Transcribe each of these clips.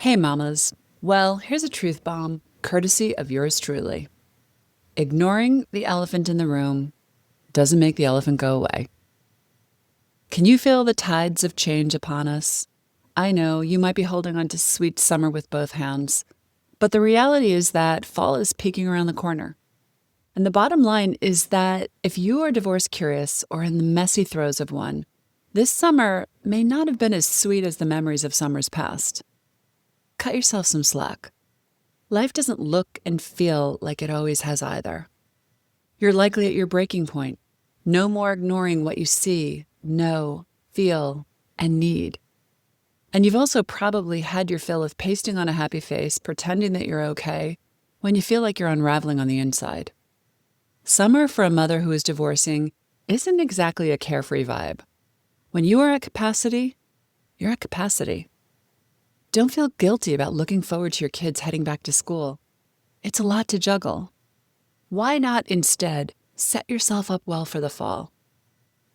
Hey mamas. Well, here's a truth bomb, courtesy of yours truly. Ignoring the elephant in the room doesn't make the elephant go away. Can you feel the tides of change upon us? I know you might be holding on to sweet summer with both hands, but the reality is that fall is peeking around the corner. And the bottom line is that if you are divorce curious or in the messy throes of one, this summer may not have been as sweet as the memories of summers past. Cut yourself some slack. Life doesn't look and feel like it always has either. You're likely at your breaking point. No more ignoring what you see, know, feel, and need. And you've also probably had your fill of pasting on a happy face, pretending that you're okay, when you feel like you're unraveling on the inside. Summer for a mother who is divorcing isn't exactly a carefree vibe. When you are at capacity, you're at capacity. Don't feel guilty about looking forward to your kids heading back to school. It's a lot to juggle. Why not instead set yourself up well for the fall?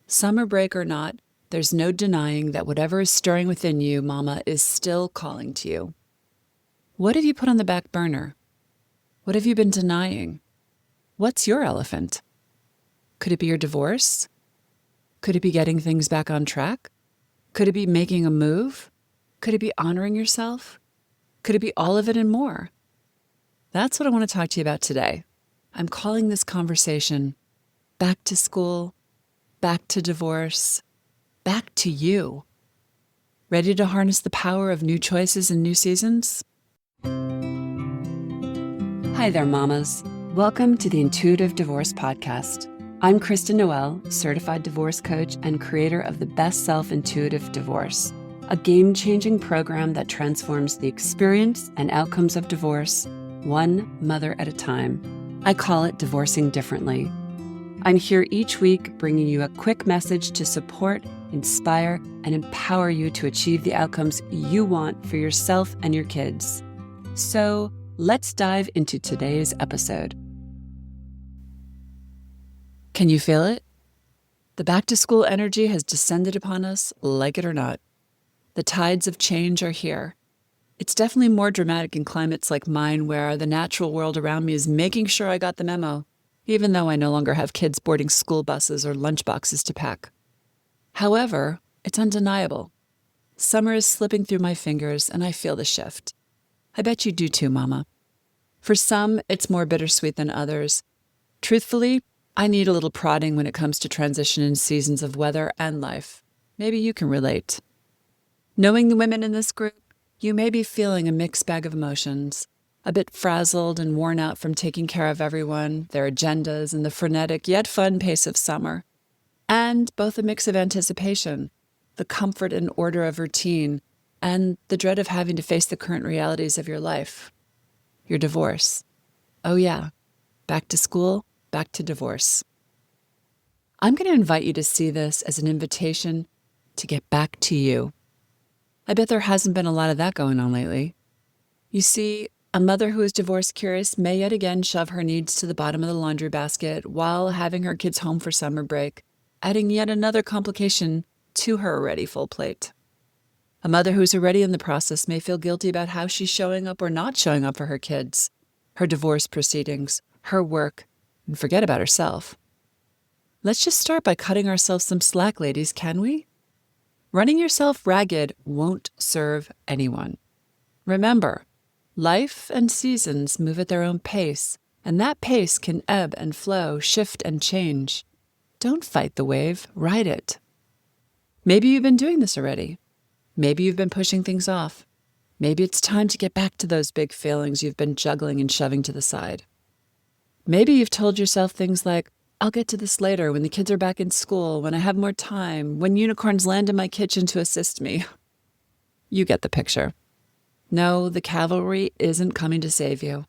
Summer break or not, there's no denying that whatever is stirring within you, Mama, is still calling to you. What have you put on the back burner? What have you been denying? What's your elephant? Could it be your divorce? Could it be getting things back on track? Could it be making a move? Could it be honoring yourself? Could it be all of it and more? That's what I want to talk to you about today. I'm calling this conversation Back to School, Back to Divorce, Back to You. Ready to harness the power of new choices and new seasons? Hi there, mamas. Welcome to the Intuitive Divorce Podcast. I'm Kristen Noel, certified divorce coach and creator of the Best Self Intuitive Divorce, a game-changing program that transforms the experience and outcomes of divorce, one mother at a time. I call it Divorcing Differently. I'm here each week bringing you a quick message to support, inspire, and empower you to achieve the outcomes you want for yourself and your kids. So let's dive into today's episode. Can you feel it? The back-to-school energy has descended upon us, like it or not. The tides of change are here. It's definitely more dramatic in climates like mine where the natural world around me is making sure I got the memo, even though I no longer have kids boarding school buses or lunchboxes to pack. However, it's undeniable. Summer is slipping through my fingers and I feel the shift. I bet you do too, Mama. For some, it's more bittersweet than others. Truthfully, I need a little prodding when it comes to transition in seasons of weather and life. Maybe you can relate. Knowing the women in this group, you may be feeling a mixed bag of emotions, a bit frazzled and worn out from taking care of everyone, their agendas, and the frenetic yet fun pace of summer, and both a mix of anticipation, the comfort and order of routine, and the dread of having to face the current realities of your life, your divorce. Oh yeah, back to school, back to divorce. I'm going to invite you to see this as an invitation to get back to you. I bet there hasn't been a lot of that going on lately. You see, a mother who is divorce curious may yet again shove her needs to the bottom of the laundry basket while having her kids home for summer break, adding yet another complication to her already full plate. A mother who's already in the process may feel guilty about how she's showing up or not showing up for her kids, her divorce proceedings, her work, and forget about herself. Let's just start by cutting ourselves some slack, ladies, can we? Running yourself ragged won't serve anyone. Remember, life and seasons move at their own pace, and that pace can ebb and flow, shift and change. Don't fight the wave, ride it. Maybe you've been doing this already. Maybe you've been pushing things off. Maybe it's time to get back to those big feelings you've been juggling and shoving to the side. Maybe you've told yourself things like, I'll get to this later when the kids are back in school, when I have more time, when unicorns land in my kitchen to assist me. You get the picture. No, the cavalry isn't coming to save you.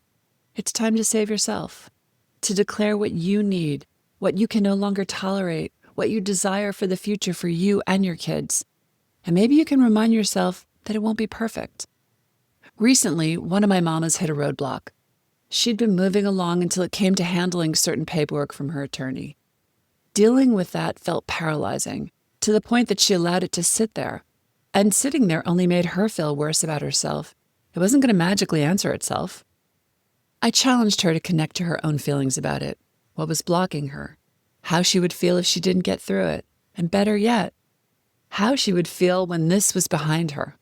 It's time to save yourself, to declare what you need, what you can no longer tolerate, what you desire for the future for you and your kids. And maybe you can remind yourself that it won't be perfect. Recently, one of my mamas hit a roadblock. She'd been moving along until it came to handling certain paperwork from her attorney. Dealing with that felt paralyzing, to the point that she allowed it to sit there. And sitting there only made her feel worse about herself, It wasn't going to magically answer itself. I challenged her to connect to her own feelings about it, what was blocking her, how she would feel if she didn't get through it, and better yet, how she would feel when this was behind her.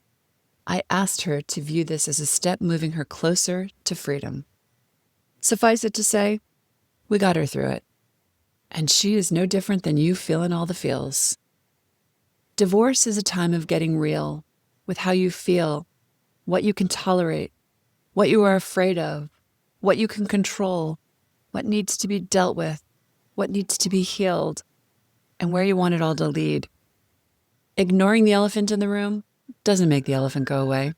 I asked her to view this as a step moving her closer to freedom. Suffice it to say, we got her through it. And she is no different than you feeling all the feels. Divorce is a time of getting real with how you feel, what you can tolerate, what you are afraid of, what you can control, what needs to be dealt with, what needs to be healed, and where you want it all to lead. Ignoring the elephant in the room doesn't make the elephant go away.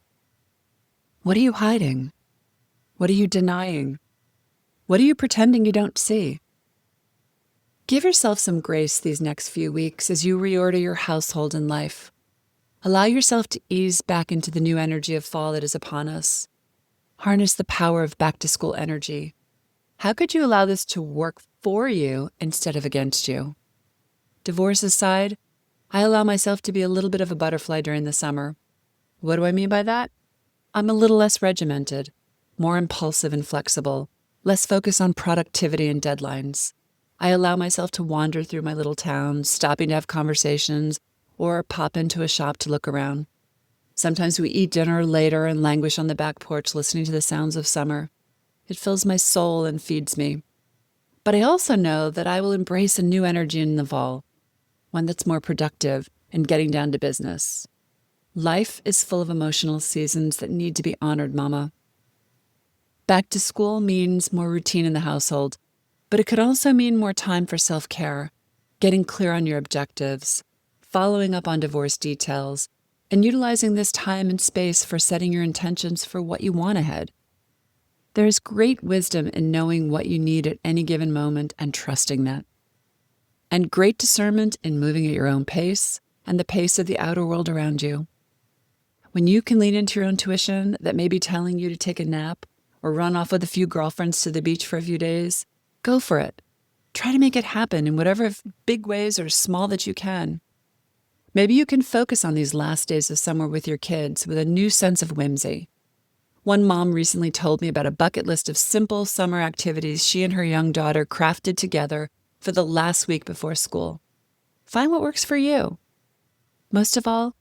What are you hiding? What are you denying? What are you pretending you don't see? Give yourself some grace these next few weeks as you reorder your household and life. Allow yourself to ease back into the new energy of fall that is upon us. Harness the power of back-to-school energy. How could you allow this to work for you instead of against you? Divorce aside, I allow myself to be a little bit of a butterfly during the summer. What do I mean by that? I'm a little less regimented, more impulsive and flexible, less focused on productivity and deadlines. I allow myself to wander through my little town, stopping to have conversations or pop into a shop to look around. Sometimes we eat dinner later and languish on the back porch listening to the sounds of summer. It fills my soul and feeds me. But I also know that I will embrace a new energy in the fall, one that's more productive and getting down to business. Life is full of emotional seasons that need to be honored, Mama. Back to school means more routine in the household, but it could also mean more time for self-care, getting clear on your objectives, following up on divorce details, and utilizing this time and space for setting your intentions for what you want ahead. There is great wisdom in knowing what you need at any given moment and trusting that. And great discernment in moving at your own pace and the pace of the outer world around you. When you can lean into your intuition that may be telling you to take a nap or run off with a few girlfriends to the beach for a few days, go for it. Try to make it happen in whatever big ways or small that you can. Maybe you can focus on these last days of summer with your kids with a new sense of whimsy. One mom recently told me about a bucket list of simple summer activities she and her young daughter crafted together for the last week before school. Find what works for you. Most of all,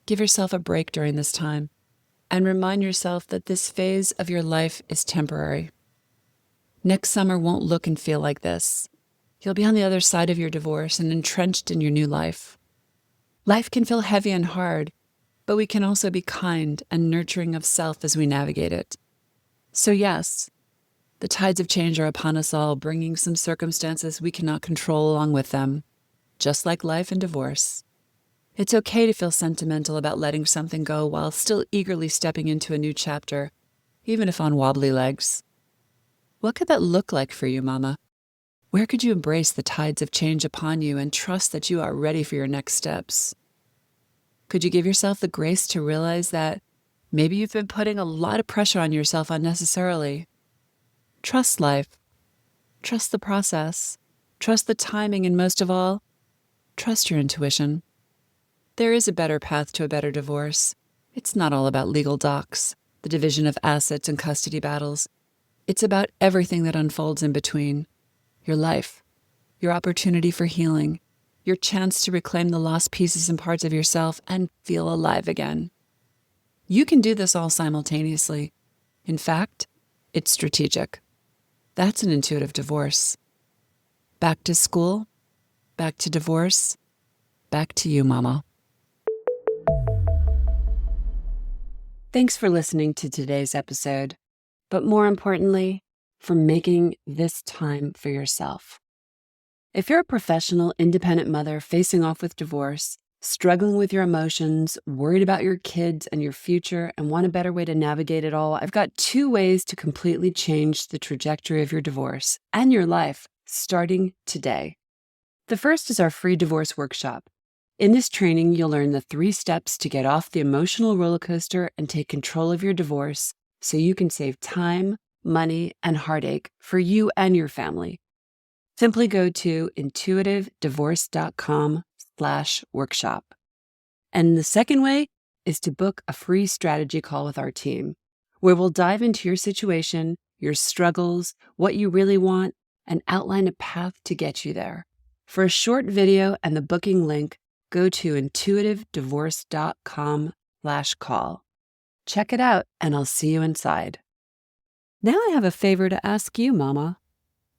give yourself a break during this time and remind yourself that this phase of your life is temporary. Next summer won't look and feel like this. You'll be on the other side of your divorce and entrenched in your new life. Life can feel heavy and hard, but we can also be kind and nurturing of self as we navigate it. So yes, the tides of change are upon us all, bringing some circumstances we cannot control along with them, just like life and divorce. It's okay to feel sentimental about letting something go while still eagerly stepping into a new chapter, even if on wobbly legs. What could that look like for you, Mama? Where could you embrace the tides of change upon you and trust that you are ready for your next steps? Could you give yourself the grace to realize that maybe you've been putting a lot of pressure on yourself unnecessarily? Trust life. Trust the process. Trust the timing, and most of all, trust your intuition. There is a better path to a better divorce. It's not all about legal docs, the division of assets and custody battles. It's about everything that unfolds in between. Your life, your opportunity for healing, your chance to reclaim the lost pieces and parts of yourself and feel alive again. You can do this all simultaneously. In fact, it's strategic. That's an intuitive divorce. Back to school, back to divorce, back to you, Mama. Thanks for listening to today's episode, but more importantly, for making this time for yourself. If you're a professional, independent mother facing off with divorce, struggling with your emotions, worried about your kids and your future, and want a better way to navigate it all, I've got 2 ways to completely change the trajectory of your divorce and your life starting today. The first is our free divorce workshop. In this training, you'll learn the 3 steps to get off the emotional roller coaster and take control of your divorce so you can save time, money, and heartache for you and your family. Simply go to intuitivedivorce.com/workshop. And the second way is to book a free strategy call with our team. where we'll dive into your situation, your struggles, what you really want, and outline a path to get you there. For a short video and the booking link, go to intuitivedivorce.com/call. Check it out, and I'll see you inside. Now I have a favor to ask you, Mama.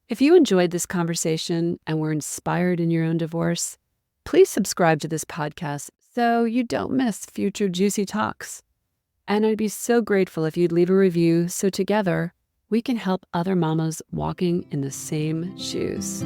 If you enjoyed this conversation and were inspired in your own divorce, please subscribe to this podcast so you don't miss future juicy talks. And I'd be so grateful if you'd leave a review so together we can help other mamas walking in the same shoes.